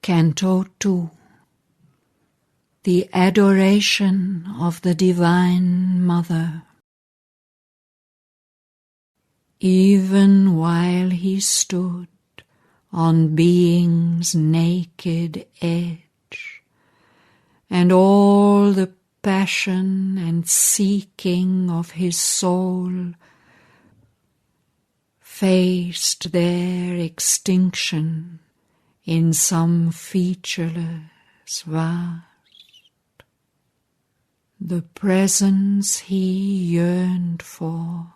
Canto 2. The Adoration of the Divine Mother. Even while he stood on being's naked edge, and all the passion and seeking of his soul faced their extinction in some featureless vast, the presence he yearned for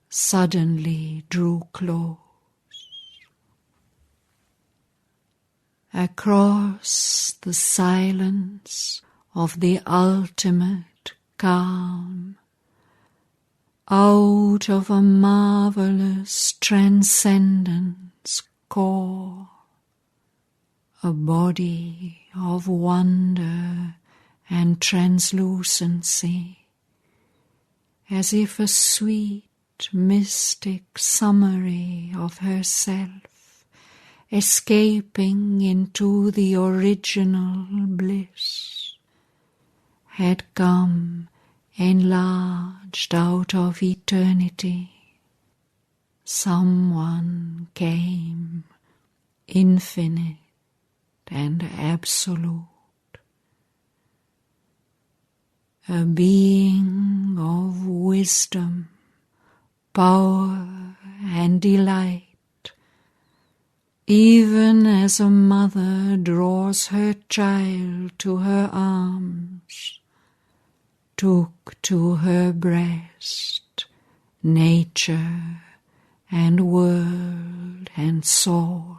suddenly drew close. Across the silence of the ultimate calm, out of a marvelous transcendence core, a body of wonder and translucency, as if a sweet mystic summary of herself escaping into the original bliss, had come enlarged out of eternity. Someone came, infinite and absolute, a being of wisdom, power and delight, even as a mother draws her child to her arms, took to her breast nature and world and soul,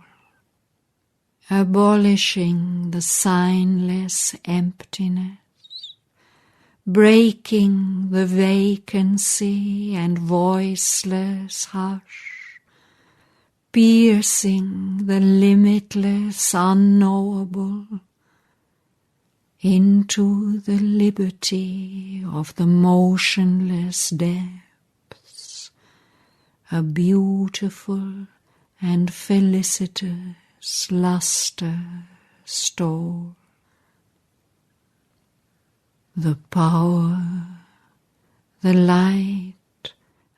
abolishing the signless emptiness, breaking the vacancy and voiceless hush, piercing the limitless unknowable into the liberty of the motionless depths, a beautiful and felicitous luster stole. The power, the light,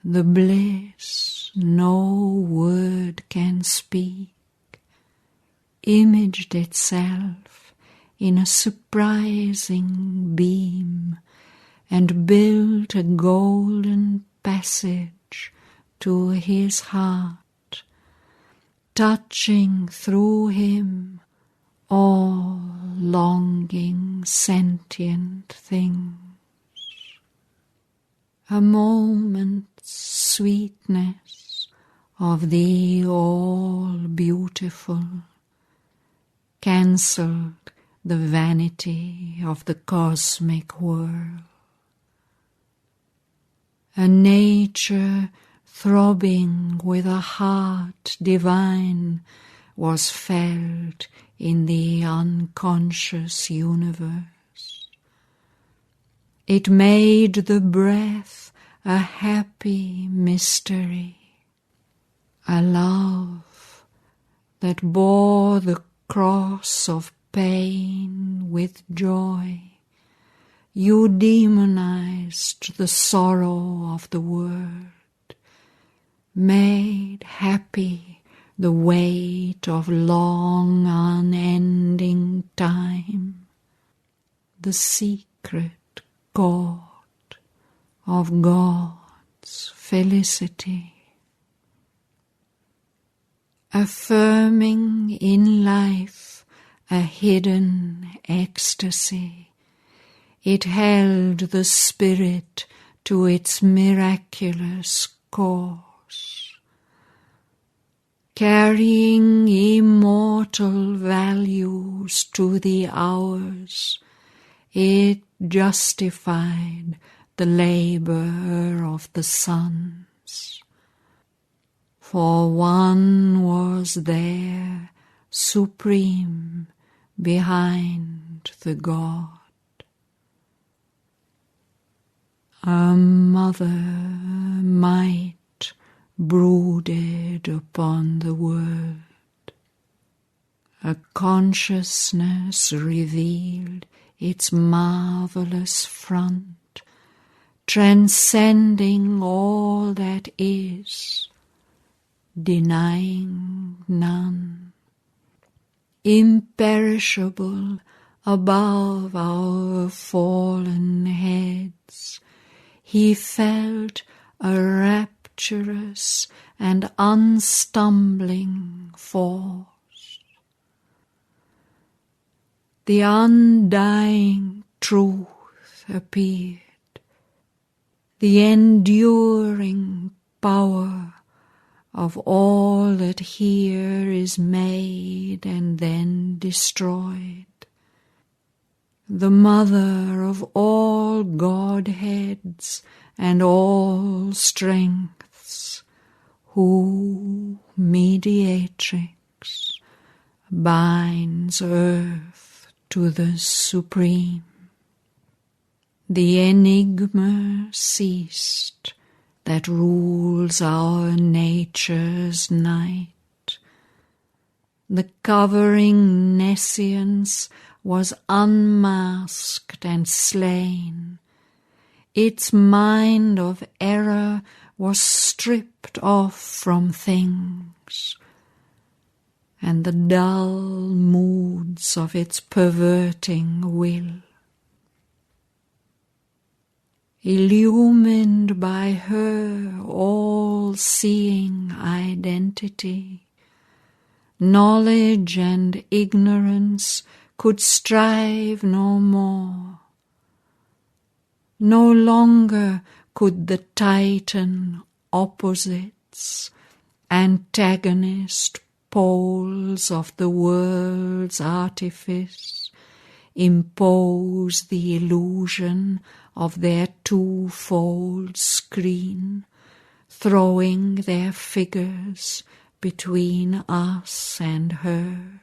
the bliss no word can speak, imaged itself in a surprising beam and built a golden passage to his heart, touching through him all longing sentient things. A moment's sweetness of the all-beautiful cancelled the vanity of the cosmic world. A nature throbbing with a heart divine was felt in the unconscious universe. It made the breath a happy mystery, a love that bore the cross of pain with joy. You demonized the sorrow of the world, made happy the weight of long unending time, the secret chord of God's felicity. Affirming in life a hidden ecstasy, it held the spirit to its miraculous course, carrying immortal values to the hours. It justified the labor of the suns. For one was there, supreme, behind the God. A mother might brooded upon the world, a consciousness revealed its marvelous front, transcending all that is, denying none, imperishable above our fallen heads. He felt a rapturous and unstumbling force. The undying truth appeared, the enduring power of all that here is made and then destroyed, the mother of all Godheads and all strengths, who, mediatrix, binds earth to the supreme. The enigma ceased that rules our nature's night. The covering nescience was unmasked and slain. Its mind of error was stripped off from things, and the dull moods of its perverting will. Illumined by her all-seeing identity, knowledge and ignorance could strive no more. No longer could the Titan opposites, antagonist poles of the world's artifice, impose the illusion of their twofold screen, throwing their figures between us and her.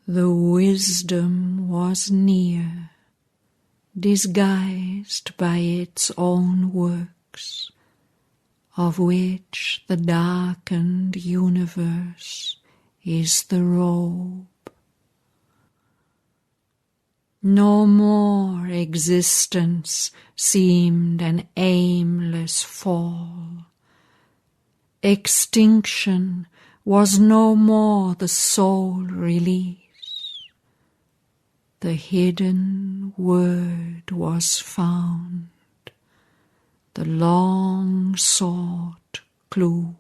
The wisdom was near, disguised by its own works, of which the darkened universe is the robe. No more existence seemed an aimless fall. Extinction was no more the sole release. The hidden word was found, the long-sought clue.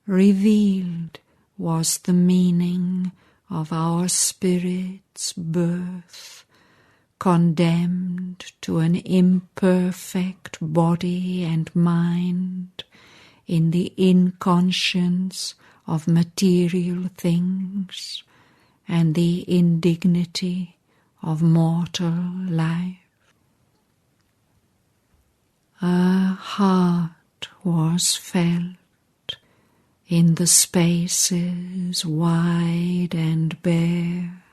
Revealed was the meaning of our spirit's birth, condemned to an imperfect body and mind in the inconscience of material things and the indignity of mortal life. A heart was felt in the spaces wide and bare,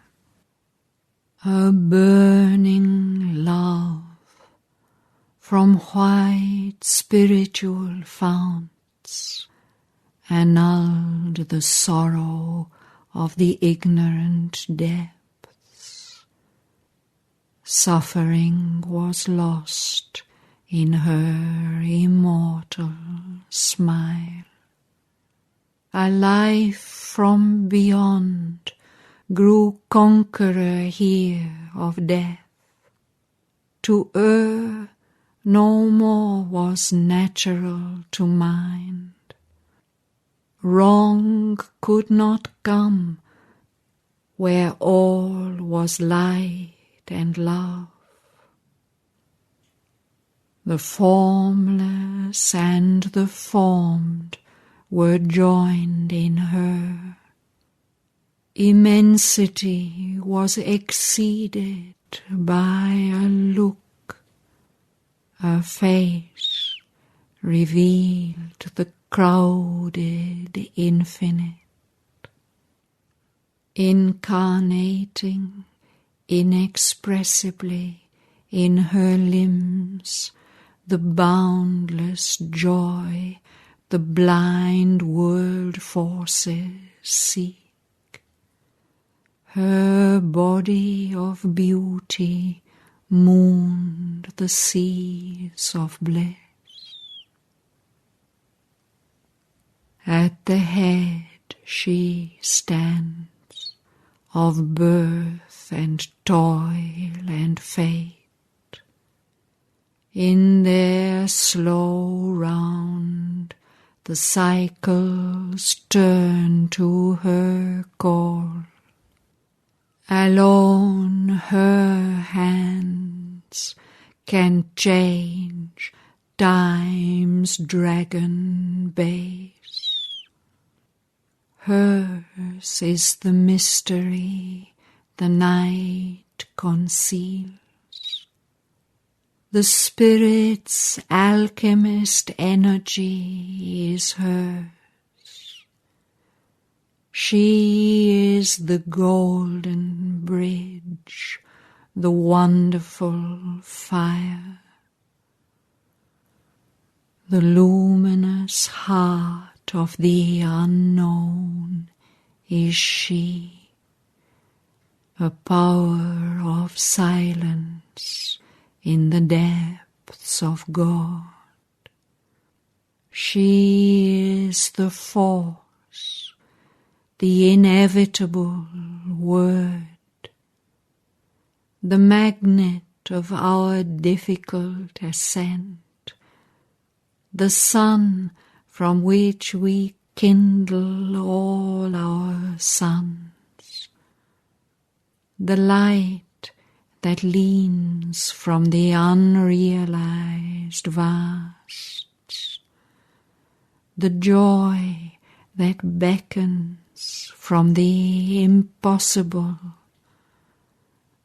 a burning love from white spiritual founts annulled the sorrow of the ignorant depths. Suffering was lost in her immortal smile. A life from beyond grew conqueror here of death. To err no more was natural to mind. Wrong could not come where all was light and love. The formless and the formed were joined in her. Immensity was exceeded by a look, a face revealed the crowded infinite. Incarnating inexpressibly in her limbs the boundless joy the blind world forces seek. Her body of beauty mooned the seas of bliss. At the head she stands of birth and toil and fate. In their slow round the cycles turn to her call. Alone her hands can change time's dragon base. Hers is the mystery the night conceals. The spirit's alchemist energy is hers. She is the golden bridge, the wonderful fire. The luminous heart of the unknown is she, a power of silence in the depths of God. She is the force, the inevitable word, the magnet of our difficult ascent, the sun from which we kindle all our suns, the light that leans from the unrealized vasts, the joy that beckons from the impossible,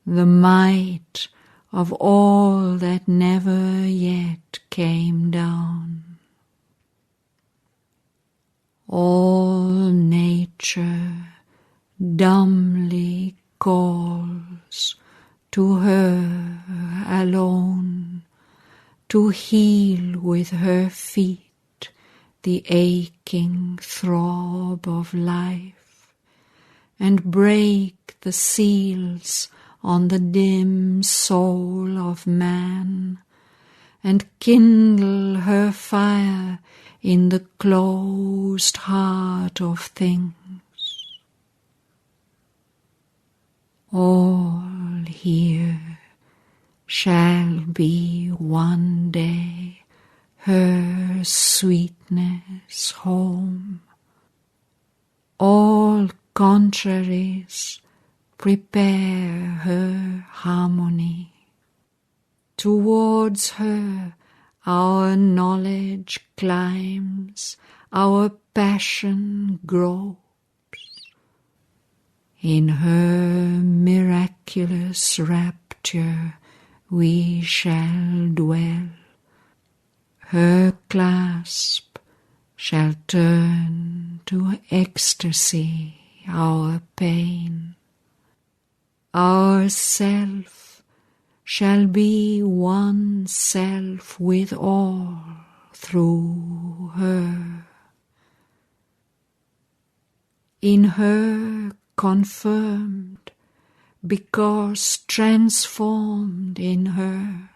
the might of all that never yet came down. All nature dumbly calls to her alone, to heal with her feet the aching throb of life, and break the seals on the dim soul of man, and kindle her fire in the closed heart of things. All here shall be one day her sweetness home. All contraries prepare her harmony. Towards her our knowledge climbs, our passion gropes. In her miraculous rapture we shall dwell. Her clasp shall turn to ecstasy our pain. Our self shall be one self with all through her. In her confirmed, because transformed in her,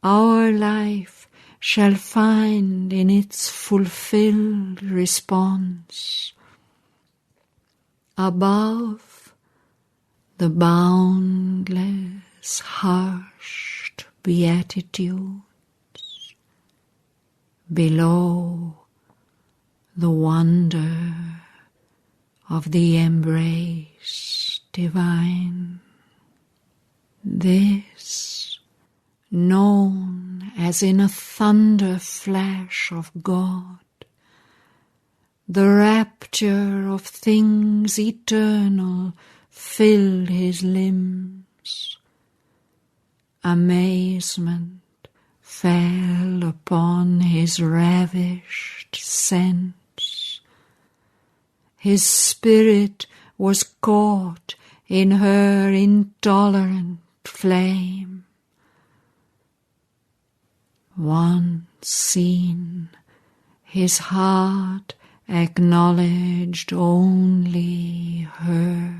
our life shall find in its fulfilled response. Above the boundless, hushed beatitudes, below the wonder of the embrace divine. This, known as in a thunder flash of God, the rapture of things eternal filled his limbs. Amazement fell upon his ravished sense. His spirit was caught in her intolerant flame. Once seen, his heart acknowledged only her.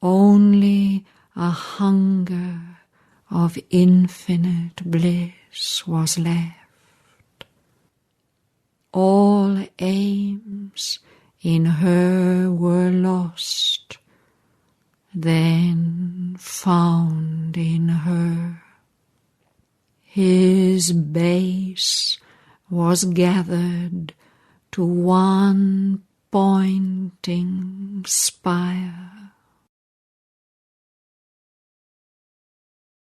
Only a hunger of infinite bliss was left. All aims in her were lost, then found in her. His base was gathered to one pointing spire.